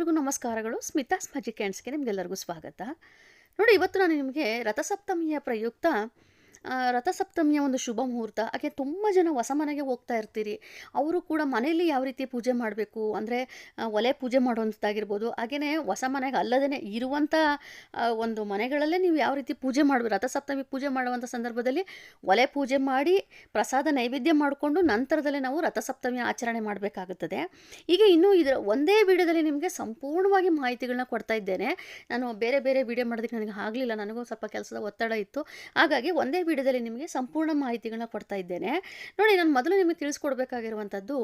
ಎಲ್ಲರಿಗೂ ನಮಸ್ಕಾರಗಳು. ಸ್ಮಿತಾಸ್ ಮ್ಯಾಜಿಕ್ ಹ್ಯಾಂಡ್ಸ್‌ಗೆ ನಿಮಗೆಲ್ಲರಿಗೂ ಸ್ವಾಗತ. ನೋಡಿ, ಇವತ್ತು ನಾನು ನಿಮಗೆ ರಥಸಪ್ತಮಿಯ ಪ್ರಯುಕ್ತ ರಥಸಪ್ತಮಿಯ ಒಂದು ಶುಭ ಮುಹೂರ್ತ, ಹಾಗೆ ತುಂಬ ಜನ ಹೊಸ ಮನೆಗೆ ಹೋಗ್ತಾ ಇರ್ತೀರಿ. ಅವರು ಕೂಡ ಮನೆಯಲ್ಲಿ ಯಾವ ರೀತಿ ಪೂಜೆ ಮಾಡಬೇಕು ಅಂದರೆ ಒಲೆ ಪೂಜೆ ಮಾಡುವಂಥದ್ದಾಗಿರ್ಬೋದು, ಹಾಗೆಯೇ ಹೊಸ ಮನೆಗೆ ಅಲ್ಲದೇ ಇರುವಂಥ ಒಂದು ಮನೆಗಳಲ್ಲೇ ನೀವು ಯಾವ ರೀತಿ ಪೂಜೆ ಮಾಡಬೇಕು. ರಥಸಪ್ತಮಿ ಪೂಜೆ ಮಾಡುವಂಥ ಸಂದರ್ಭದಲ್ಲಿ ಒಲೆ ಪೂಜೆ ಮಾಡಿ ಪ್ರಸಾದ ನೈವೇದ್ಯ ಮಾಡಿಕೊಂಡು ನಂತರದಲ್ಲೇ ನಾವು ರಥಸಪ್ತಮಿ ಆಚರಣೆ ಮಾಡಬೇಕಾಗುತ್ತದೆ. ಈಗ ಇನ್ನೂ ಇದರ ಒಂದೇ ವಿಡಿಯೋದಲ್ಲಿ ನಿಮಗೆ ಸಂಪೂರ್ಣವಾಗಿ ಮಾಹಿತಿಗಳನ್ನ ಕೊಡ್ತಾ ಇದ್ದೇನೆ. ನಾನು ಬೇರೆ ಬೇರೆ ವಿಡಿಯೋ ಮಾಡೋದಕ್ಕೆ ನನಗೆ ಆಗಲಿಲ್ಲ, ನನಗೂ ಸ್ವಲ್ಪ ಕೆಲಸದ ಒತ್ತಡ ಇತ್ತು. ಹಾಗಾಗಿ ಒಂದೇ ವಿಡಿಯೋದಲ್ಲಿ ನಿಮಗೆ ಸಂಪೂರ್ಣ ಮಾಹಿತಿಗಳನ್ನ ಕೊಡ್ತಾ ಇದ್ದೇನೆ. ನೋಡಿ, ನಾನು ಮೊದಲು ನಿಮಗೆ ತಿಳಿಸ್ಕೊಡ್ಬೇಕಾಗಿರುವಂಥದ್ದು,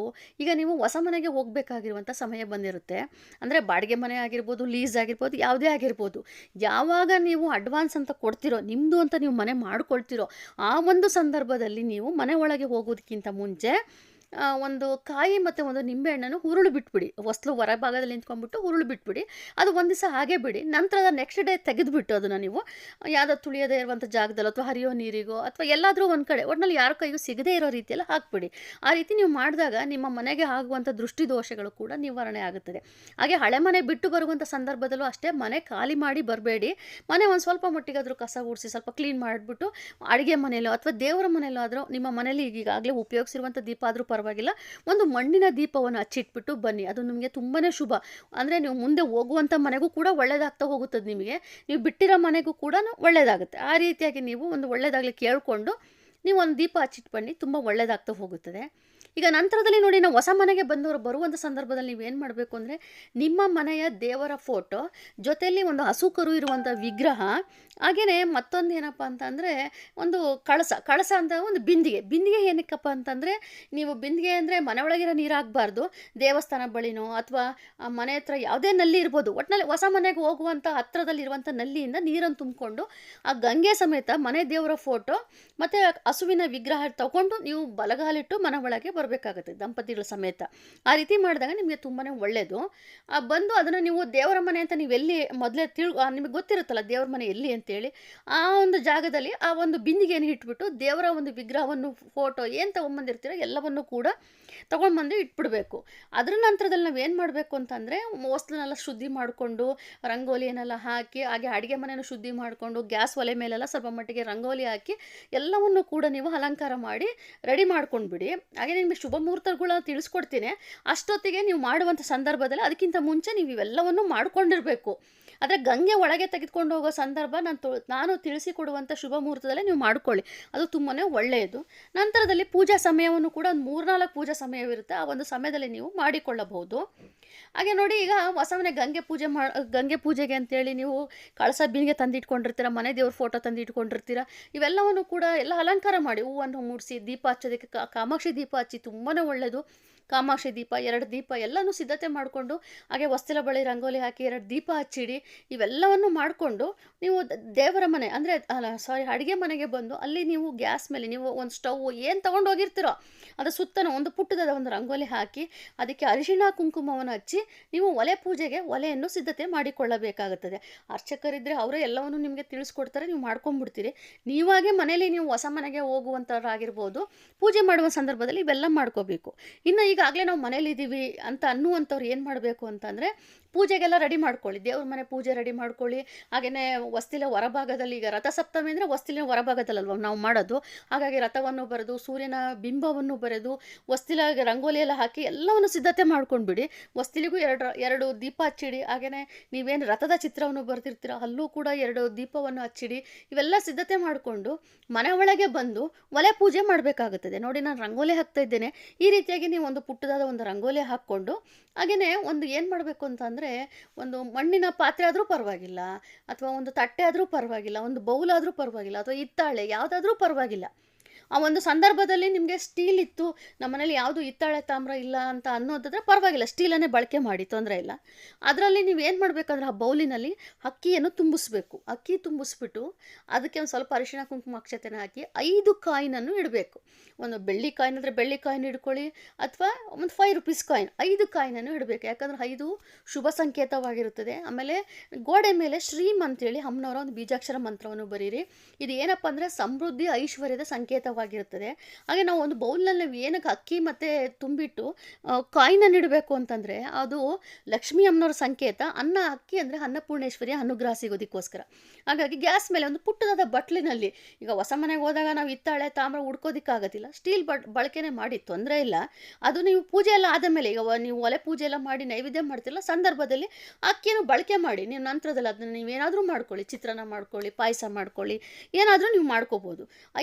ಈಗ ನೀವು ಹೊಸ ಮನೆಗೆ ಹೋಗಬೇಕಾಗಿರುವಂಥ ಸಮಯ ಬಂದಿರುತ್ತೆ. ಅಂದರೆ ಬಾಡಿಗೆ ಮನೆ ಆಗಿರ್ಬೋದು, ಲೀಸ್ ಆಗಿರ್ಬೋದು, ಯಾವುದೇ ಆಗಿರ್ಬೋದು. ಯಾವಾಗ ನೀವು ಅಡ್ವಾನ್ಸ್ ಅಂತ ಕೊಡ್ತಿರೋ, ನಿಮ್ಮದು ಅಂತ ನೀವು ಮನೆ ಮಾಡ್ಕೊಳ್ತಿರೋ ಆ ಒಂದು ಸಂದರ್ಭದಲ್ಲಿ ನೀವು ಮನೆ ಒಳಗೆ ಹೋಗೋದಕ್ಕಿಂತ ಮುಂಚೆ ಒಂದು ಕಾಯಿ ಮತ್ತು ಒಂದು ನಿಂಬೆಹಣ್ಣನ್ನು ಹುರುಳು ಬಿಟ್ಬಿಡಿ. ಹೊಸ್ಲು ಹೊರಭಾಗದಲ್ಲಿ ನಿಂತ್ಕೊಂಡ್ಬಿಟ್ಟು ಹುರುಳು ಬಿಟ್ಬಿಡಿ. ಅದು ಒಂದು ದಿವಸ ಹಾಗೆ ಬಿಡಿ. ನಂತರದ ನೆಕ್ಸ್ಟ್ ಡೇ ತೆಗೆದುಬಿಟ್ಟು ಅದನ್ನು ನೀವು ಯಾವುದೋ ತುಳಿಯದೇ ಇರುವಂಥ ಜಾಗದಲ್ಲೋ ಅಥವಾ ಹರಿಯೋ ನೀರಿಗೋ ಅಥವಾ ಎಲ್ಲಾದರೂ ಒಂದು ಕಡೆ ಒಟ್ಟಿನಲ್ಲಿ ಯಾರ ಕೈಗೂ ಸಿಗದೇ ಇರೋ ರೀತಿಯಲ್ಲಿ ಹಾಕ್ಬಿಡಿ. ಆ ರೀತಿ ನೀವು ಮಾಡಿದಾಗ ನಿಮ್ಮ ಮನೆಗೆ ಆಗುವಂಥ ದೃಷ್ಟಿ ದೋಷಗಳು ಕೂಡ ನಿವಾರಣೆ ಆಗುತ್ತದೆ. ಹಾಗೆ ಹಳೆ ಮನೆ ಬಿಟ್ಟು ಬರುವಂಥ ಸಂದರ್ಭದಲ್ಲೂ ಅಷ್ಟೇ ಮನೆ ಖಾಲಿ ಮಾಡಿ ಬರಬೇಡಿ. ಮನೆ ಒಂದು ಸ್ವಲ್ಪ ಮಟ್ಟಿಗಾದರೂ ಕಸ ಗುಡಿಸಿ ಸ್ವಲ್ಪ ಕ್ಲೀನ್ ಮಾಡಿಬಿಟ್ಟು ಅಡುಗೆ ಮನೆಯಲ್ಲೋ ಅಥವಾ ದೇವರ ಮನೆಯಲ್ಲೋ ಆದರೂ, ನಿಮ್ಮ ಮನೇಲಿ ಈಗಾಗಲೇ ಉಪಯೋಗಿಸಿರುವಂಥ ದೀಪ ಆದರೂ ಪರವಾಗಿಲ್ಲ, ಒಂದು ಮಣ್ಣಿನ ದೀಪವನ್ನು ಹಚ್ಚಿಟ್ಬಿಟ್ಟು ಬನ್ನಿ. ಅದು ನಿಮಗೆ ತುಂಬಾ ಶುಭ. ಅಂದರೆ ನೀವು ಮುಂದೆ ಹೋಗುವಂಥ ಮನೆಗೂ ಕೂಡ ಒಳ್ಳೆಯದಾಗ್ತಾ ಹೋಗುತ್ತದೆ. ನಿಮಗೆ ನೀವು ಬಿಟ್ಟಿರೋ ಮನೆಗೂ ಕೂಡ ಒಳ್ಳೆಯದಾಗುತ್ತೆ. ಆ ರೀತಿಯಾಗಿ ನೀವು ಒಂದು ಒಳ್ಳೆಯದಾಗಲಿ ಕೇಳಿಕೊಂಡು ನೀವು ಒಂದು ದೀಪ ಹಚ್ಚಿಟ್ಟು ಬನ್ನಿ, ತುಂಬ ಒಳ್ಳೆಯದಾಗ್ತಾ ಹೋಗುತ್ತದೆ. ಈಗ ನಂತರದಲ್ಲಿ ನೋಡಿ, ನಾವು ಹೊಸ ಮನೆಗೆ ಬರುವಂಥ ಸಂದರ್ಭದಲ್ಲಿ ನೀವೇನು ಮಾಡಬೇಕು ಅಂದರೆ, ನಿಮ್ಮ ಮನೆಯ ದೇವರ ಫೋಟೋ ಜೊತೆಯಲ್ಲಿ ಒಂದು ಹಸು ಕರು ಇರುವಂಥ ವಿಗ್ರಹ, ಹಾಗೆಯೇ ಮತ್ತೊಂದು ಏನಪ್ಪ ಅಂತಂದರೆ ಒಂದು ಕಳಸ ಅಂತ ಒಂದು ಬಿಂದಿಗೆ ಏನಕ್ಕಪ್ಪ ಅಂತಂದರೆ, ನೀವು ಬಿಂದಿಗೆ ಅಂದರೆ ಮನೆ ಒಳಗಿರೋ ನೀರು ಆಗಬಾರ್ದು. ದೇವಸ್ಥಾನ ಬಳಿನೋ ಅಥವಾ ಮನೆ ಹತ್ರ ಯಾವುದೇ ನಲ್ಲಿ ಇರ್ಬೋದು, ಒಟ್ಟಿನಲ್ಲಿ ಹೊಸ ಮನೆಗೆ ಹೋಗುವಂಥ ಹತ್ರದಲ್ಲಿರುವಂಥ ನಲ್ಲಿಯಿಂದ ನೀರನ್ನು ತುಂಬಿಕೊಂಡು ಆ ಗಂಗೆ ಸಮೇತ ಮನೆ ದೇವರ ಫೋಟೋ ಮತ್ತು ಹಸುವಿನ ವಿಗ್ರಹ ತಗೊಂಡು ನೀವು ಬಲಗಾಲಿಟ್ಟು ಮನೆ ಒಳಗೆ ಬರಬೇಕಾಗುತ್ತೆ, ದಂಪತಿಗಳ ಸಮೇತ. ಆ ರೀತಿ ಮಾಡಿದಾಗ ನಿಮಗೆ ತುಂಬಾ ಒಳ್ಳೆಯದು. ಬಂದು ಅದನ್ನು ನೀವು ದೇವರ ಮನೆ ಅಂತ ನೀವೆಲ್ಲಿ ಮೊದಲೇ ನಿಮಗೆ ಗೊತ್ತಿರುತ್ತಲ್ಲ ದೇವರ ಮನೆ ಎಲ್ಲಿ ಅಂತೇಳಿ, ಆ ಒಂದು ಜಾಗದಲ್ಲಿ ಆ ಒಂದು ಬಿಂದಿಗೆಯನ್ನು ಇಟ್ಬಿಟ್ಟು ದೇವರ ಒಂದು ವಿಗ್ರಹವನ್ನು ಫೋಟೋ ಏನು ತೊಗೊಂಬಂದಿರ್ತೀರೋ ಎಲ್ಲವನ್ನು ಕೂಡ ತೊಗೊಂಡ್ಬಂದು ಇಟ್ಬಿಡಬೇಕು. ಅದರ ನಂತರದಲ್ಲಿ ನಾವು ಏನು ಮಾಡಬೇಕು ಅಂತಂದರೆ, ಹೊಸ್ಲನ್ನೆಲ್ಲ ಶುದ್ಧಿ ಮಾಡಿಕೊಂಡು ರಂಗೋಲಿಯನ್ನೆಲ್ಲ ಹಾಕಿ, ಹಾಗೆ ಅಡುಗೆ ಮನೆಯನ್ನು ಶುದ್ಧಿ ಮಾಡಿಕೊಂಡು ಗ್ಯಾಸ್ ಒಲೆ ಮೇಲೆಲ್ಲ ಸ್ವಲ್ಪ ಮಟ್ಟಿಗೆ ರಂಗೋಲಿ ಹಾಕಿ ಎಲ್ಲವನ್ನು ಕೂಡ ನೀವು ಅಲಂಕಾರ ಮಾಡಿ ರೆಡಿ ಮಾಡ್ಕೊಂಡ್ಬಿಡಿ. ಹಾಗೆ ನಿಮಗೆ ಶುಭ ಮುಹೂರ್ತಗಳ ತಿಳಿಸ್ಕೊಡ್ತೀನಿ. ಅಷ್ಟೊತ್ತಿಗೆ ನೀವು ಮಾಡುವಂಥ ಸಂದರ್ಭದಲ್ಲಿ ಅದಕ್ಕಿಂತ ಮುಂಚೆ ನೀವು ಇವೆಲ್ಲವನ್ನು ಮಾಡ್ಕೊಂಡಿರಬೇಕು. ಆದರೆ ಗಂಗೆ ಒಳಗೆ ತೆಗೆದುಕೊಂಡು ಹೋಗೋ ಸಂದರ್ಭ ನಾನು ತಿಳಿಸಿಕೊಡುವಂಥ ಶುಭ ಮುಹೂರ್ತದಲ್ಲೇ ನೀವು ಮಾಡ್ಕೊಳ್ಳಿ, ಅದು ತುಂಬಾ ಒಳ್ಳೆಯದು. ನಂತರದಲ್ಲಿ ಪೂಜಾ ಸಮಯವನ್ನು ಕೂಡ ಒಂದು 3-4 ಪೂಜಾ ಸಮಯವಿರುತ್ತೆ, ಆ ಒಂದು ಸಮಯದಲ್ಲಿ ನೀವು ಮಾಡಿಕೊಳ್ಳಬಹುದು. ಹಾಗೆ ನೋಡಿ, ಈಗ ಹೊಸ ಮನೆ ಗಂಗೆ ಪೂಜೆಗೆ ಅಂತೇಳಿ ನೀವು ಕಳಸ ಬೀನಿಗೆ ತಂದಿಟ್ಕೊಂಡಿರ್ತೀರ, ಮನೆ ದೇವ್ರ ಫೋಟೋ ತಂದಿಟ್ಕೊಂಡಿರ್ತೀರ. ಇವೆಲ್ಲವನ್ನು ಕೂಡ ಎಲ್ಲ ಅಲಂಕಾರ ಮಾಡಿ ಹೂವನ್ನು ಮೂಡಿಸಿ ದೀಪ ಹಚ್ಚೋದಕ್ಕೆ ಕಾಮಾಕ್ಷಿ ದೀಪ ಹಚ್ಚಿ ತುಂಬಾ ಒಳ್ಳೆಯದು. ಕಾಮಾಕ್ಷಿ ದೀಪ, 2 ದೀಪ ಎಲ್ಲನೂ ಸಿದ್ಧತೆ ಮಾಡಿಕೊಂಡು, ಹಾಗೆ ಹೊಸ್ತಿಲ ಬಳಿ ರಂಗೋಲಿ ಹಾಕಿ 2 ದೀಪ ಹಚ್ಚಿಡಿ. ಇವೆಲ್ಲವನ್ನು ಮಾಡಿಕೊಂಡು ನೀವು ದೇವರ ಮನೆ ಅಂದರೆ ಅಡುಗೆ ಮನೆಗೆ ಬಂದು ಅಲ್ಲಿ ನೀವು ಗ್ಯಾಸ್ ಮೇಲೆ ನೀವು ಒಂದು ಸ್ಟವ್ ಏನು ತೊಗೊಂಡು ಹೋಗಿರ್ತೀರೋ ಅದು ಸುತ್ತಲೂ ಒಂದು ಪುಟ್ಟದಾದ ಒಂದು ರಂಗೋಲಿ ಹಾಕಿ ಅದಕ್ಕೆ ಅರಿಶಿಣ ಕುಂಕುಮವನ್ನು ಹಚ್ಚಿ ನೀವು ಒಲೆ ಪೂಜೆಗೆ ಒಲೆಯನ್ನು ಸಿದ್ಧತೆ ಮಾಡಿಕೊಳ್ಳಬೇಕಾಗುತ್ತದೆ. ಅರ್ಚಕರಿದ್ದರೆ ಅವರೇ ಎಲ್ಲವನ್ನು ನಿಮಗೆ ತಿಳಿಸ್ಕೊಡ್ತಾರೆ, ನೀವು ಮಾಡ್ಕೊಂಡ್ಬಿಡ್ತೀರಿ. ನೀವಾಗೆ ಮನೇಲಿ ನೀವು ಹೊಸ ಮನೆಗೆ ಹೋಗುವಂಥವ್ರಾಗಿರ್ಬೋದು, ಪೂಜೆ ಮಾಡುವ ಸಂದರ್ಭದಲ್ಲಿ ಇವೆಲ್ಲ ಮಾಡ್ಕೋಬೇಕು. ಇನ್ನು ಈಗಾಗಲೇ ನಾವು ಮನೇಲಿದ್ದೀವಿ ಅಂತ ಅನ್ನುವಂಥವ್ರು ಏನು ಮಾಡಬೇಕು ಅಂತಂದರೆ, ಪೂಜೆಗೆಲ್ಲ ರೆಡಿ ಮಾಡ್ಕೊಳ್ಳಿ, ದೇವ್ರ ಮನೆ ಪೂಜೆ ರೆಡಿ ಮಾಡ್ಕೊಳ್ಳಿ. ಹಾಗೆಯೇ ಹೊಸ್ತಿಲ ಹೊರಭಾಗದಲ್ಲಿ, ಈಗ ರಥಸಪ್ತಮಿ ಅಂದರೆ ಹೊಸ್ತಿಲಿನ ಹೊರಭಾಗದಲ್ಲಲ್ವ ನಾವು ಮಾಡೋದು, ಹಾಗಾಗಿ ರಥವನ್ನು ಬರೆದು ಸೂರ್ಯನ ಬಿಂಬವನ್ನು ಬರೆದು ಹೊಸ್ತಿಲ ರಂಗೋಲಿ ಎಲ್ಲ ಹಾಕಿ ಎಲ್ಲವನ್ನು ಸಿದ್ಧತೆ ಮಾಡ್ಕೊಂಡ್ಬಿಡಿ. ಹೊಸ್ತಿಲಿಗೂ 2 ದೀಪ ಹಚ್ಚಿಡಿ. ಹಾಗೆಯೇ ನೀವೇನು ರಥದ ಚಿತ್ರವನ್ನು ಬರ್ತಿರ್ತೀರ ಅಲ್ಲೂ ಕೂಡ 2 ದೀಪವನ್ನು ಹಚ್ಚಿಡಿ. ಇವೆಲ್ಲ ಸಿದ್ಧತೆ ಮಾಡಿಕೊಂಡು ಮನೆ ಒಳಗೆ ಬಂದು ಒಲೆ ಪೂಜೆ ಮಾಡಬೇಕಾಗುತ್ತದೆ. ನೋಡಿ, ನಾನು ರಂಗೋಲಿ ಹಾಕ್ತಾ ಇದ್ದೇನೆ. ಈ ರೀತಿಯಾಗಿ ನೀವು ಒಂದು ಪುಟ್ಟದಾದ ಒಂದು ರಂಗೋಲಿ ಹಾಕ್ಕೊಂಡು, ಹಾಗೆಯೇ ಒಂದು ಏನು ಮಾಡಬೇಕು ಅಂತಂದರೆ, ಒಂದು ಮಣ್ಣಿನ ಪಾತ್ರೆ ಆದರೂ ಪರವಾಗಿಲ್ಲ, ಅಥವಾ ಒಂದು ತಟ್ಟೆ ಆದರೂ ಪರವಾಗಿಲ್ಲ, ಒಂದು ಬೌಲಾದರೂ ಪರವಾಗಿಲ್ಲ, ಅಥವಾ ಹಿತ್ತಾಳೆ ಯಾವುದಾದ್ರೂ ಪರವಾಗಿಲ್ಲ. ಆ ಒಂದು ಸಂದರ್ಭದಲ್ಲಿ ನಿಮಗೆ ಸ್ಟೀಲ್ ಇತ್ತು, ನಮ್ಮನೇಲಿ ಯಾವುದು ಹಿತ್ತಾಳೆ ತಾಮ್ರ ಇಲ್ಲ ಅಂತ ಅನ್ನೋದಾದರೆ ಪರವಾಗಿಲ್ಲ, ಸ್ಟೀಲನ್ನೇ ಬಳಕೆ ಮಾಡಿ, ತೊಂದರೆ ಇಲ್ಲ. ಅದರಲ್ಲಿ ನೀವು ಏನು ಮಾಡಬೇಕಂದ್ರೆ, ಆ ಬೌಲಿನಲ್ಲಿ ಅಕ್ಕಿಯನ್ನು ತುಂಬಿಸ್ಬೇಕು. ಅಕ್ಕಿ ತುಂಬಿಸ್ಬಿಟ್ಟು ಅದಕ್ಕೆ ಒಂದು ಸ್ವಲ್ಪ ಅರಿಶಿಣ ಕುಂಕುಮ ಅಕ್ಷತೆನ ಹಾಕಿ 5 ಕಾಯಿನನ್ನು ಇಡಬೇಕು. ಒಂದು ಬೆಳ್ಳಿ ಕಾಯಿನ್ ಅಂದರೆ ಬೆಳ್ಳಿ ಕಾಯಿನ್ ಇಡ್ಕೊಳ್ಳಿ, ಅಥವಾ ಒಂದು 5 ರೂಪೀಸ್ ಕಾಯಿನ್, 5 ಕಾಯಿನನ್ನು ಇಡಬೇಕು. ಯಾಕಂದರೆ 5 ಶುಭ ಸಂಕೇತವಾಗಿರುತ್ತದೆ. ಆಮೇಲೆ ಗೋಡೆ ಮೇಲೆ ಶ್ರೀಮ್ ಅಂತೇಳಿ ಅಮ್ಮನವರ ಒಂದು ಬೀಜಾಕ್ಷರ ಮಂತ್ರವನ್ನು ಬರೀರಿ. ಇದು ಏನಪ್ಪ ಅಂದರೆ ಸಮೃದ್ಧಿ ಐಶ್ವರ್ಯದ ಸಂಕೇತವಾಗಿ ಮುಹೂರ್ತವಾಗಿರುತ್ತದೆ. ಹಾಗೆ ನಾವು ಒಂದು ಬೌಲ್‌ನಲ್ಲಿ ಏನಕ್ಕೆ ಅಕ್ಕಿ ಮತ್ತು ತುಂಬಿಟ್ಟು ಕಾಯಿನನ್ನು ಇಡಬೇಕು ಅಂತಂದರೆ, ಅದು ಲಕ್ಷ್ಮೀ ಅಮ್ಮನವ್ರ ಸಂಕೇತ. ಅಕ್ಕಿ ಅಂದರೆ ಅನ್ನಪೂರ್ಣೇಶ್ವರಿಯ ಅನುಗ್ರಹ ಸಿಗೋದಕ್ಕೋಸ್ಕರ. ಹಾಗಾಗಿ ಗ್ಯಾಸ್ ಮೇಲೆ ಒಂದು ಪುಟ್ಟದಾದ ಬಟ್ಲಿನಲ್ಲಿ, ಈಗ ಹೊಸ ಮನೆಗೆ ಹೋದಾಗ ನಾವು ಹಿತ್ತಾಳೆ, ತಾಮ್ರ ಹುಡ್ಕೋದಿಕ್ಕಾಗೋದಿಲ್ಲ. ಸ್ಟೀಲ್ ಬಳಕೆನೇ ಮಾಡಿ ತೊಂದರೆ ಇಲ್ಲ. ಅದು ನೀವು ಪೂಜೆ ಎಲ್ಲ ಆದ ಮೇಲೆ, ಈಗ ನೀವು ಒಲೆ ಪೂಜೆ ಎಲ್ಲ ಮಾಡಿ ನೈವೇದ್ಯ ಮಾಡ್ತಿರಲ್ಲ ಸಂದರ್ಭದಲ್ಲಿ ಅಕ್ಕಿಯನ್ನು ಬಳಕೆ ಮಾಡಿ ನೀವು ನಂತರದಲ್ಲಿ ಅದನ್ನು ನೀವೇನಾದರೂ ಮಾಡ್ಕೊಳ್ಳಿ, ಚಿತ್ರಾನ್ನ ಮಾಡ್ಕೊಳ್ಳಿ, ಪಾಯಸ ಮಾಡ್ಕೊಳ್ಳಿ, ಏನಾದರೂ ನೀವು ಮಾಡ್ಕೋಬೋದು.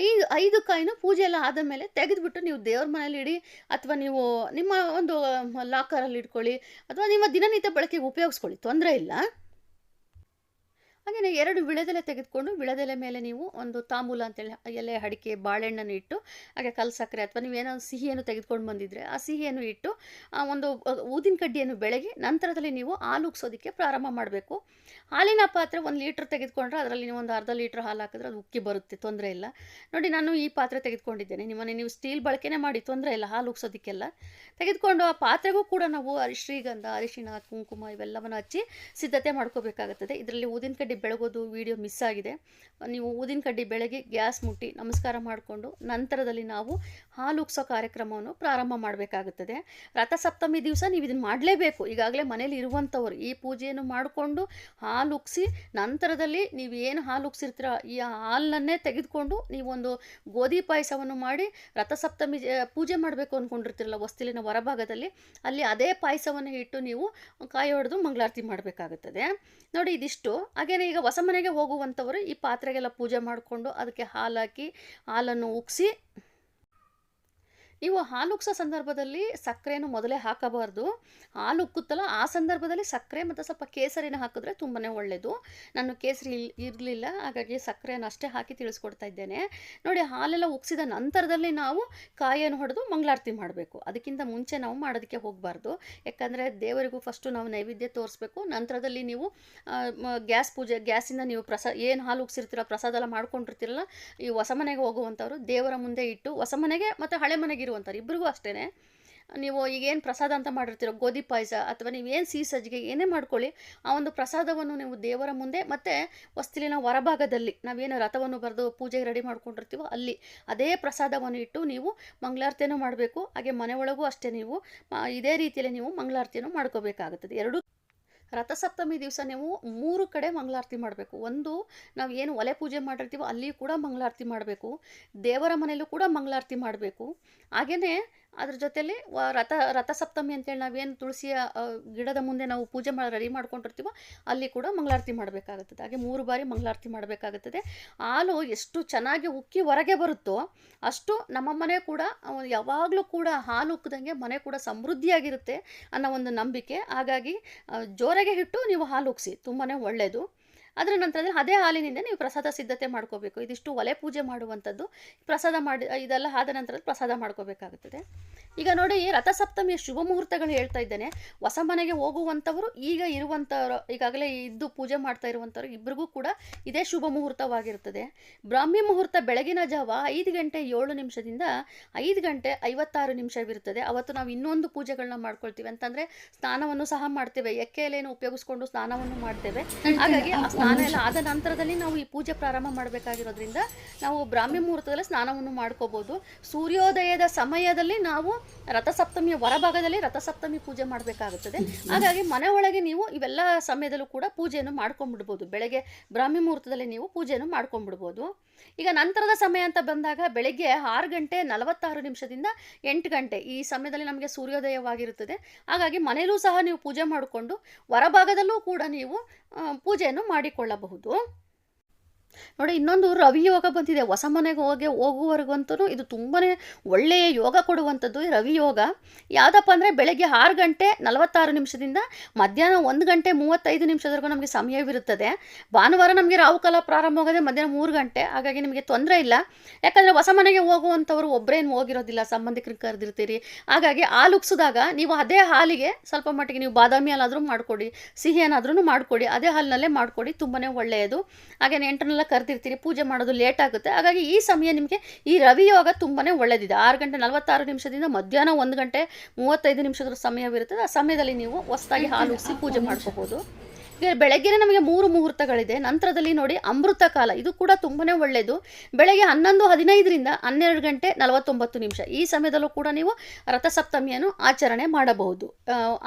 5 ಕಾಯಿನೂ ಪೂಜೆ ಎಲ್ಲ ಆದ ಮೇಲೆ ತೆಗೆದುಬಿಟ್ಟು ನೀವು ದೇವ್ರ ಮನೇಲಿ ಇಡಿ, ಅಥವಾ ನೀವು ನಿಮ್ಮ ಒಂದು ಲಾಕರಲ್ಲಿ ಇಟ್ಕೊಳ್ಳಿ, ಅಥವಾ ನಿಮ್ಮ ದಿನನಿತ್ಯ ಬಳಕೆಗೆ ಉಪಯೋಗಿಸ್ಕೊಳ್ಳಿ, ತೊಂದರೆ ಇಲ್ಲ. ಹಾಗೆಯೇ 2 ವಿಳೆದೆಲೆ ತೆಗೆದುಕೊಂಡು, ವಿಳೆದೆಲೆ ಮೇಲೆ ನೀವು ಒಂದು ತಾಂಬೂಲ ಅಂತೇಳಿ ಎಲೆ, ಅಡಿಕೆ, ಬಾಳೆಹಣ್ಣನ್ನು ಇಟ್ಟು, ಹಾಗೆ ಕಲ್ಲು ಸಕ್ಕರೆ ಅಥವಾ ನೀವೇನೋ ಸಿಹಿಯನ್ನು ತೆಗೆದುಕೊಂಡು ಬಂದಿದ್ರೆ ಆ ಸಿಹಿಯನ್ನು ಇಟ್ಟು, ಒಂದು ಊದಿನ ಕಡ್ಡಿಯನ್ನು ಬೆಳಗಿ ನಂತರದಲ್ಲಿ ನೀವು ಹಾಲು ಉಗ್ಸೋದಕ್ಕೆ ಪ್ರಾರಂಭ ಮಾಡಬೇಕು. ಹಾಲಿನ ಪಾತ್ರೆ 1 ಲೀಟ್ರ್ ತೆಗೆದುಕೊಂಡ್ರೆ ಅದರಲ್ಲಿ ನೀವು ಒಂದು ಅರ್ಧ ಲೀಟ್ರ್ ಹಾಲು ಹಾಕಿದ್ರೆ ಅದು ಉಕ್ಕಿ ಬರುತ್ತೆ, ತೊಂದರೆ ಇಲ್ಲ. ನೋಡಿ, ನಾನು ಈ ಪಾತ್ರೆ ತೆಗೆದುಕೊಂಡಿದ್ದೇನೆ. ನೀವು ಸ್ಟೀಲ್ ಬಳಕೆನೇ ಮಾಡಿ, ತೊಂದರೆ ಇಲ್ಲ, ಹಾಲು ಉಗ್ಸೋದಕ್ಕೆಲ್ಲ. ತೆಗೆದುಕೊಂಡು ಆ ಪಾತ್ರೆಗೂ ಕೂಡ ನಾವು ಶ್ರೀಗಂಧ, ಅರಿಶಿಣ, ಕುಂಕುಮ ಇವೆಲ್ಲವನ್ನು ಹಚ್ಚಿ ಸಿದ್ಧತೆ ಮಾಡ್ಕೋಬೇಕಾಗುತ್ತದೆ. ಇದರಲ್ಲಿ ಊದಿನ ಕಡ್ಡಿ ಬೆಳಗೋದು ವಿಡಿಯೋ ಮಿಸ್ ಆಗಿದೆ. ನೀವು ಊದಿನ ಕಡ್ಡಿ ಬೆಳಗಿ ಗ್ಯಾಸ್ ಮುಟ್ಟಿ ನಮಸ್ಕಾರ ಮಾಡಿಕೊಂಡು ನಂತರದಲ್ಲಿ ನಾವು ಹಾಲು ಉಗ್ಸೋ ಕಾರ್ಯಕ್ರಮವನ್ನು ಪ್ರಾರಂಭ ಮಾಡಬೇಕಾಗುತ್ತದೆ. ರಥಸಪ್ತಮಿ ದಿವಸ ನೀವು ಇದನ್ನು ಮಾಡಲೇಬೇಕು. ಈಗಾಗಲೇ ಮನೇಲಿ ಇರುವಂಥವ್ರು ಈ ಪೂಜೆಯನ್ನು ಮಾಡಿಕೊಂಡು ಹಾಲು ಉಗ್ಸಿ ನಂತರದಲ್ಲಿ ನೀವು ಏನು ಹಾಲು ಉಗ್ಸಿರ್ತೀರ ಈ ಹಾಲನ್ನೇ ತೆಗೆದುಕೊಂಡು ನೀವೊಂದು ಗೋಧಿ ಪಾಯಸವನ್ನು ಮಾಡಿ ರಥಸಪ್ತಮಿ ಪೂಜೆ ಮಾಡಬೇಕು ಅಂದ್ಕೊಂಡಿರ್ತೀರಲ್ಲ ಹೊಸ್ತಿಲಿನ ಹೊರಭಾಗದಲ್ಲಿ, ಅಲ್ಲಿ ಅದೇ ಪಾಯಸವನ್ನು ಇಟ್ಟು ನೀವು ಕಾಯಿ ಹೊಡೆದು ಮಂಗಳಾರತಿ ಮಾಡಬೇಕಾಗುತ್ತದೆ. ನೋಡಿ, ಇದಿಷ್ಟು. ಹಾಗೆಯೇ ಈಗ ಹೊಸ ಮನೆಗೆ ಹೋಗುವಂಥವರು ಈ ಪಾತ್ರೆಗೆಲ್ಲ ಪೂಜೆ ಮಾಡಿಕೊಂಡು ಅದಕ್ಕೆ ಹಾಲು ಹಾಕಿ ಹಾಲನ್ನು ಉಗ್ಸಿ, ನೀವು ಹಾಲು ಉಗ್ಸೋ ಸಂದರ್ಭದಲ್ಲಿ ಸಕ್ಕರೆಯನ್ನು ಮೊದಲೇ ಹಾಕಬಾರ್ದು. ಹಾಲು ಉಕ್ಕುತ್ತಲ್ಲ ಆ ಸಂದರ್ಭದಲ್ಲಿ ಸಕ್ಕರೆ ಮತ್ತು ಸ್ವಲ್ಪ ಕೇಸರಿನ ಹಾಕಿದ್ರೆ ತುಂಬಾ ಒಳ್ಳೆಯದು. ನಾನು ಕೇಸರಿ ಇರಲಿಲ್ಲ, ಹಾಗಾಗಿ ಸಕ್ಕರೆಯನ್ನು ಅಷ್ಟೇ ಹಾಕಿ ತಿಳಿಸ್ಕೊಡ್ತಾ ಇದ್ದೇನೆ. ನೋಡಿ, ಹಾಲೆಲ್ಲ ಉಗ್ಸಿದ ನಂತರದಲ್ಲಿ ನಾವು ಕಾಯಿಯನ್ನು ಹೊಡೆದು ಮಂಗಳಾರತಿ ಮಾಡಬೇಕು. ಅದಕ್ಕಿಂತ ಮುಂಚೆ ನಾವು ಮಾಡೋದಕ್ಕೆ ಹೋಗಬಾರ್ದು. ಯಾಕಂದರೆ ದೇವರಿಗೂ ಫಸ್ಟು ನಾವು ನೈವೇದ್ಯ ತೋರಿಸ್ಬೇಕು. ನಂತರದಲ್ಲಿ ನೀವು ಗ್ಯಾಸಿಂದ ನೀವು ಏನು ಹಾಲು ಉಗ್ಸಿರ್ತೀರ, ಪ್ರಸಾದ ಎಲ್ಲ ಮಾಡ್ಕೊಂಡಿರ್ತೀರಲ್ಲ, ಈ ಹೊಸ ಮನೆಗೆ ಹೋಗುವಂಥವ್ರು ದೇವರ ಮುಂದೆ ಇಟ್ಟು, ಹೊಸ ಮನೆಗೆ ಮತ್ತು ಹಳೆ ಮನೆಗೆ ಇರುವಂಥವ್ರು ಇಬ್ಬರಿಗೂ ಅಷ್ಟೇ, ನೀವು ಈಗೇನು ಪ್ರಸಾದ ಅಂತ ಮಾಡಿರ್ತೀರೋ ಗೋಧಿ ಪಾಯಸ ಅಥವಾ ನೀವೇನು ಸಿಹಿ ಸಜ್ಜಿಗೆ ಏನೇ ಮಾಡ್ಕೊಳ್ಳಿ, ಆ ಒಂದು ಪ್ರಸಾದವನ್ನು ನೀವು ದೇವರ ಮುಂದೆ ಮತ್ತು ಹೊಸ್ತಿಲಿನ ಹೊರಭಾಗದಲ್ಲಿ ನಾವೇನು ರಥವನ್ನು ಬರೆದು ಪೂಜೆಗೆ ರೆಡಿ ಮಾಡ್ಕೊಂಡಿರ್ತೀವೋ ಅಲ್ಲಿ ಅದೇ ಪ್ರಸಾದವನ್ನು ಇಟ್ಟು ನೀವು ಮಂಗಳಾರತಿಯನ್ನು ಮಾಡಬೇಕು. ಹಾಗೆ ಮನೆ ಒಳಗೂ ಅಷ್ಟೇ ನೀವು ಇದೇ ರೀತಿಯಲ್ಲಿ ನೀವು ಮಂಗಳಾರತಿಯನ್ನು ಮಾಡ್ಕೋಬೇಕಾಗುತ್ತದೆ. ರಥಸಪ್ತಮಿ ದಿವಸ ನೀವು 3 ಕಡೆ ಮಂಗಳಾರತಿ ಮಾಡಬೇಕು. ಒಂದು, ನಾವು ಏನು ಒಲೆ ಪೂಜೆ ಮಾಡಿರ್ತೀವೋ ಅಲ್ಲಿ ಕೂಡ ಮಂಗಳಾರತಿ ಮಾಡಬೇಕು, ದೇವರ ಮನೆಯಲ್ಲೂ ಕೂಡ ಮಂಗಳಾರತಿ ಮಾಡಬೇಕು. ಹಾಗೆಯೇ ಅದ್ರ ಜೊತೆಯಲ್ಲಿ ರಥಸಪ್ತಮಿ ಅಂತೇಳಿ ನಾವೇನು ತುಳಸಿಯ ಗಿಡದ ಮುಂದೆ ನಾವು ಪೂಜೆ ರೆಡಿ ಮಾಡ್ಕೊಂಡಿರ್ತೀವೋ ಅಲ್ಲಿ ಕೂಡ ಮಂಗಳಾರತಿ ಮಾಡಬೇಕಾಗುತ್ತದೆ. ಹಾಗೆ 3 ಬಾರಿ ಮಂಗಳಾರತಿ ಮಾಡಬೇಕಾಗುತ್ತದೆ. ಹಾಲು ಎಷ್ಟು ಚೆನ್ನಾಗಿ ಉಕ್ಕಿ ಹೊರಗೆ ಬರುತ್ತೋ ಅಷ್ಟು ನಮ್ಮ ಮನೆ ಕೂಡ ಯಾವಾಗಲೂ ಕೂಡ ಹಾಲು ಉಕ್ಕದಂಗೆ ಮನೆ ಕೂಡ ಸಮೃದ್ಧಿಯಾಗಿರುತ್ತೆ ಅನ್ನೋ ಒಂದು ನಂಬಿಕೆ. ಹಾಗಾಗಿ ಜೋರಾಗೆ ಇಟ್ಟು ನೀವು ಹಾಲು ಉಗ್ಸಿ, ತುಂಬಾ ಒಳ್ಳೆಯದು. ಅದರ ನಂತರದಲ್ಲಿ ಅದೇ ಹಾಲಿನಿಂದ ನೀವು ಪ್ರಸಾದ ಸಿದ್ಧತೆ ಮಾಡ್ಕೋಬೇಕು. ಇದಿಷ್ಟು ಒಲೆ ಪೂಜೆ ಮಾಡುವಂಥದ್ದು. ಪ್ರಸಾದ ಮಾಡಿ ಇದೆಲ್ಲ ಆದ ನಂತರ ಪ್ರಸಾದ ಮಾಡ್ಕೋಬೇಕಾಗುತ್ತದೆ. ಈಗ ನೋಡಿ, ರಥಸಪ್ತಮಿಯ ಶುಭ ಮುಹೂರ್ತಗಳು ಹೇಳ್ತಾ ಇದ್ದೇನೆ. ಹೊಸ ಮನೆಗೆ ಹೋಗುವಂಥವರು, ಈಗ ಇರುವಂಥವ್ರು, ಈಗಾಗಲೇ ಇದ್ದು ಪೂಜೆ ಮಾಡ್ತಾ ಇರುವಂಥವ್ರು ಇಬ್ಬರಿಗೂ ಕೂಡ ಇದೇ ಶುಭ ಮುಹೂರ್ತವಾಗಿರುತ್ತದೆ. ಬ್ರಾಹ್ಮಿ ಮುಹೂರ್ತ ಬೆಳಗಿನ ಜಾವ 5 ಗಂಟೆ 7 ನಿಮಿಷದಿಂದ 5 ಗಂಟೆ 56 ನಿಮಿಷವಿರುತ್ತದೆ. ಅವತ್ತು ನಾವು ಇನ್ನೊಂದು ಪೂಜೆಗಳನ್ನ ಮಾಡ್ಕೊಳ್ತೀವಿ. ಅಂತಂದರೆ ಸ್ನಾನವನ್ನು ಸಹ ಮಾಡ್ತೇವೆ, ಎಕ್ಕೆ ಎಲೆಯನ್ನು ಉಪಯೋಗಿಸ್ಕೊಂಡು ಸ್ನಾನವನ್ನು ಮಾಡ್ತೇವೆ. ಹಾಗಾಗಿ ಆ ಸ್ನಾನ ಎಲ್ಲ ಆದ ನಂತರದಲ್ಲಿ ನಾವು ಈ ಪೂಜೆ ಪ್ರಾರಂಭ ಮಾಡಬೇಕಾಗಿರೋದ್ರಿಂದ ನಾವು ಬ್ರಾಹ್ಮಿ ಮುಹೂರ್ತದಲ್ಲಿ ಸ್ನಾನವನ್ನು ಮಾಡ್ಕೋಬೋದು. ಸೂರ್ಯೋದಯದ ಸಮಯದಲ್ಲಿ ನಾವು ರಥಸಪ್ತಮಿಯ ಹೊರಭಾಗದಲ್ಲಿ ರಥಸಪ್ತಮಿ ಪೂಜೆ ಮಾಡಬೇಕಾಗುತ್ತದೆ. ಹಾಗಾಗಿ ಮನೆ ಒಳಗೆ ನೀವು ಇವೆಲ್ಲ ಸಮಯದಲ್ಲೂ ಕೂಡ ಪೂಜೆಯನ್ನು ಮಾಡ್ಕೊಂಡ್ಬಿಡ್ಬೋದು. ಬೆಳಗ್ಗೆ ಬ್ರಾಹ್ಮಿ ಮುಹೂರ್ತದಲ್ಲಿ ನೀವು ಪೂಜೆಯನ್ನು ಮಾಡ್ಕೊಂಡ್ಬಿಡ್ಬೋದು. ಈಗ ನಂತರದ ಸಮಯ ಅಂತ ಬಂದಾಗ ಬೆಳಗ್ಗೆ 6 ಗಂಟೆ 46 ನಿಮಿಷದಿಂದ 8 ಗಂಟೆ ಈ ಸಮಯದಲ್ಲಿ ನಮಗೆ ಸೂರ್ಯೋದಯವಾಗಿರುತ್ತದೆ. ಹಾಗಾಗಿ ಮನೆಯಲ್ಲೂ ಸಹ ನೀವು ಪೂಜೆ ಮಾಡಿಕೊಂಡು ಹೊರಭಾಗದಲ್ಲೂ ಕೂಡ ನೀವು ಪೂಜೆಯನ್ನು ಮಾಡಿಕೊಳ್ಳಬಹುದು. ನೋಡಿ, ಇನ್ನೊಂದು ರವಿ ಯೋಗ ಬಂದಿದೆ. ಹೊಸ ಮನೆಗೆ ಹೋಗುವವರೆಗಂತೂ ಇದು ತುಂಬಾ ಒಳ್ಳೆಯ ಯೋಗ ಕೊಡುವಂಥದ್ದು ಈ ರವಿ ಯೋಗ. ಯಾವುದಪ್ಪ ಅಂದರೆ ಬೆಳಗ್ಗೆ 6 ಗಂಟೆ 46 ನಿಮಿಷದಿಂದ ಮಧ್ಯಾಹ್ನ 1 ಗಂಟೆ 35 ನಿಮಿಷದವರೆಗೂ ನಮಗೆ ಸಮಯವಿರುತ್ತದೆ. ಭಾನುವಾರ ನಮಗೆ ರಾಹುಕಾಲ ಪ್ರಾರಂಭ ಆಗೋದೇ ಮಧ್ಯಾಹ್ನ 3 ಗಂಟೆ. ಹಾಗಾಗಿ ನಿಮಗೆ ತೊಂದರೆ ಇಲ್ಲ. ಯಾಕಂದರೆ ಹೊಸ ಮನೆಗೆ ಹೋಗುವಂಥವ್ರು ಒಬ್ಬರೇನು ಹೋಗಿರೋದಿಲ್ಲ, ಸಂಬಂಧಿಕರಿಗೆ ಕರೆದಿರ್ತೀರಿ. ಹಾಗಾಗಿ ಹಾಲು ಉಗ್ಸಿದಾಗ ನೀವು ಅದೇ ಹಾಲಿಗೆ ಸ್ವಲ್ಪ ಮಟ್ಟಿಗೆ ನೀವು ಬಾದಾಮಿ ಹಾಲಾದರೂ ಮಾಡಿಕೊಡಿ, ಸಿಹಿ ಏನಾದ್ರೂ ಮಾಡಿಕೊಡಿ, ಅದೇ ಹಾಲಿನಲ್ಲೇ ಮಾಡಿಕೊಡಿ, ತುಂಬಾ ಒಳ್ಳೆಯದು. ಹಾಗೆ ನೆಂಟರನ್ನೆಲ್ಲ ಕರೆದಿರ್ತೀರಿ, ಪೂಜೆ ಮಾಡೋದು ಲೇಟ್ ಆಗುತ್ತೆ. ಹಾಗಾಗಿ ಈ ಸಮಯ ನಿಮಗೆ ಈ ರವಿ ಯೋಗ ತುಂಬಾ ಒಳ್ಳೆಯದಿದೆ. 6 ಗಂಟೆ 46 ನಿಮಿಷದಿಂದ ಮಧ್ಯಾಹ್ನ 1 ಗಂಟೆ 35 ನಿಮಿಷದ ಸಮಯವಿರುತ್ತದೆ. ಆ ಸಮಯದಲ್ಲಿ ನೀವು ಹೊಸದಾಗಿ ಹಾಲು ಉಗ್ಸಿ ಪೂಜೆ ಮಾಡ್ಕೋಬೋದು. ಬೆಳಗ್ಗೆನೇ ನಮಗೆ 3 ಮುಹೂರ್ತಗಳಿದೆ. ನಂತರದಲ್ಲಿ ನೋಡಿ ಅಮೃತ ಕಾಲ, ಇದು ಕೂಡ ತುಂಬಾ ಒಳ್ಳೆಯದು. ಬೆಳಗ್ಗೆ 11:15ರಿಂದ 12 ಗಂಟೆ 49 ನಿಮಿಷ, ಈ ಸಮಯದಲ್ಲೂ ಕೂಡ ನೀವು ರಥಸಪ್ತಮಿಯನ್ನು ಆಚರಣೆ ಮಾಡಬಹುದು.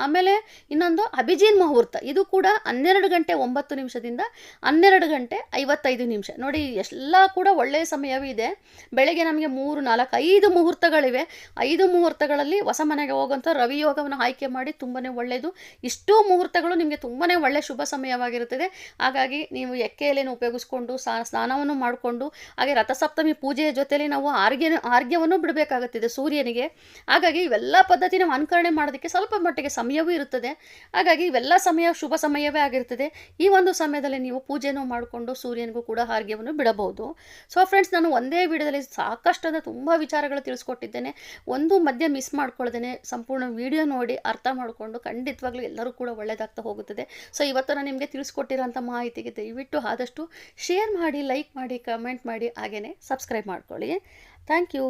ಆಮೇಲೆ ಇನ್ನೊಂದು ಅಭಿಜಿನ್ ಮುಹೂರ್ತ, ಇದು ಕೂಡ 12 ಗಂಟೆ 9 ನಿಮಿಷದಿಂದ 12 ಗಂಟೆ 55 ನಿಮಿಷ. ನೋಡಿ ಎಲ್ಲ ಕೂಡ ಒಳ್ಳೆಯ ಸಮಯವಿದೆ. ಬೆಳಗ್ಗೆ ನಮಗೆ 3, 4, 5 ಮುಹೂರ್ತಗಳಿವೆ. 5 ಮುಹೂರ್ತಗಳಲ್ಲಿ ಹೊಸ ಮನೆಗೆ ಹೋಗುವಂಥ ರವಿ ಯೋಗವನ್ನು ಆಯ್ಕೆ ಮಾಡಿ, ತುಂಬಾ ಒಳ್ಳೆಯದು. ಇಷ್ಟೂ ಮುಹೂರ್ತಗಳು ನಿಮಗೆ ತುಂಬಾ ಒಳ್ಳೆಯ ಶುಭ ಸಮಯವಾಗಿರುತ್ತದೆ. ಹಾಗಾಗಿ ನೀವು ಎಕ್ಕೆ ಎಲೆಯನ್ನು ಉಪಯೋಗಿಸ್ಕೊಂಡು ಸ್ನಾನವನ್ನು ಮಾಡಿಕೊಂಡು, ಹಾಗೆ ರಥಸಪ್ತಮಿ ಪೂಜೆಯ ಜೊತೆಯಲ್ಲಿ ನಾವು ಆರ್ಘ್ಯವನ್ನು ಬಿಡಬೇಕಾಗುತ್ತದೆ ಸೂರ್ಯನಿಗೆ. ಹಾಗಾಗಿ ಇವೆಲ್ಲ ಪದ್ಧತಿ ನಾವು ಅನುಕರಣೆ ಮಾಡೋದಕ್ಕೆ ಸ್ವಲ್ಪ ಮಟ್ಟಿಗೆ ಸಮಯವೂ ಇರುತ್ತದೆ. ಹಾಗಾಗಿ ಇವೆಲ್ಲ ಸಮಯ ಶುಭ ಸಮಯವೇ ಆಗಿರ್ತದೆ. ಈ ಒಂದು ಸಮಯದಲ್ಲಿ ನೀವು ಪೂಜೆಯನ್ನು ಮಾಡಿಕೊಂಡು ಸೂರ್ಯನಿಗೂ ಕೂಡ ಆರ್ಘ್ಯವನ್ನು ಬಿಡಬಹುದು. ಸೊ ಫ್ರೆಂಡ್ಸ್, ನಾನು ಒಂದೇ ವಿಡಿಯೋದಲ್ಲಿ ಸಾಕಷ್ಟು ಅಂದರೆ ತುಂಬ ವಿಚಾರಗಳು ತಿಳಿಸ್ಕೊಟ್ಟಿದ್ದೇನೆ. ಒಂದು ಮಧ್ಯ ಮಿಸ್ ಮಾಡ್ಕೊಳ್ದೇನೆ ಸಂಪೂರ್ಣ ವಿಡಿಯೋ ನೋಡಿ ಅರ್ಥ ಮಾಡಿಕೊಂಡು ಖಂಡಿತವಾಗ್ಲೂ ಎಲ್ಲರೂ ಕೂಡ ಒಳ್ಳೆಯದಾಗ್ತಾ ಹೋಗುತ್ತದೆ. ಸೊ ಇವತ್ತು ನಾನು ನಿಮಗೆ ತಿಳಿಸ್ಕೊಟ್ಟಿರೋಂಥ ಮಾಹಿತಿಗೆ ದಯವಿಟ್ಟು ಆದಷ್ಟು ಶೇರ್ ಮಾಡಿ, ಲೈಕ್ ಮಾಡಿ, ಕಮೆಂಟ್ ಮಾಡಿ, ಹಾಗೆಯೇ ಸಬ್ಸ್ಕ್ರೈಬ್ ಮಾಡ್ಕೊಳ್ಳಿ. Thank you.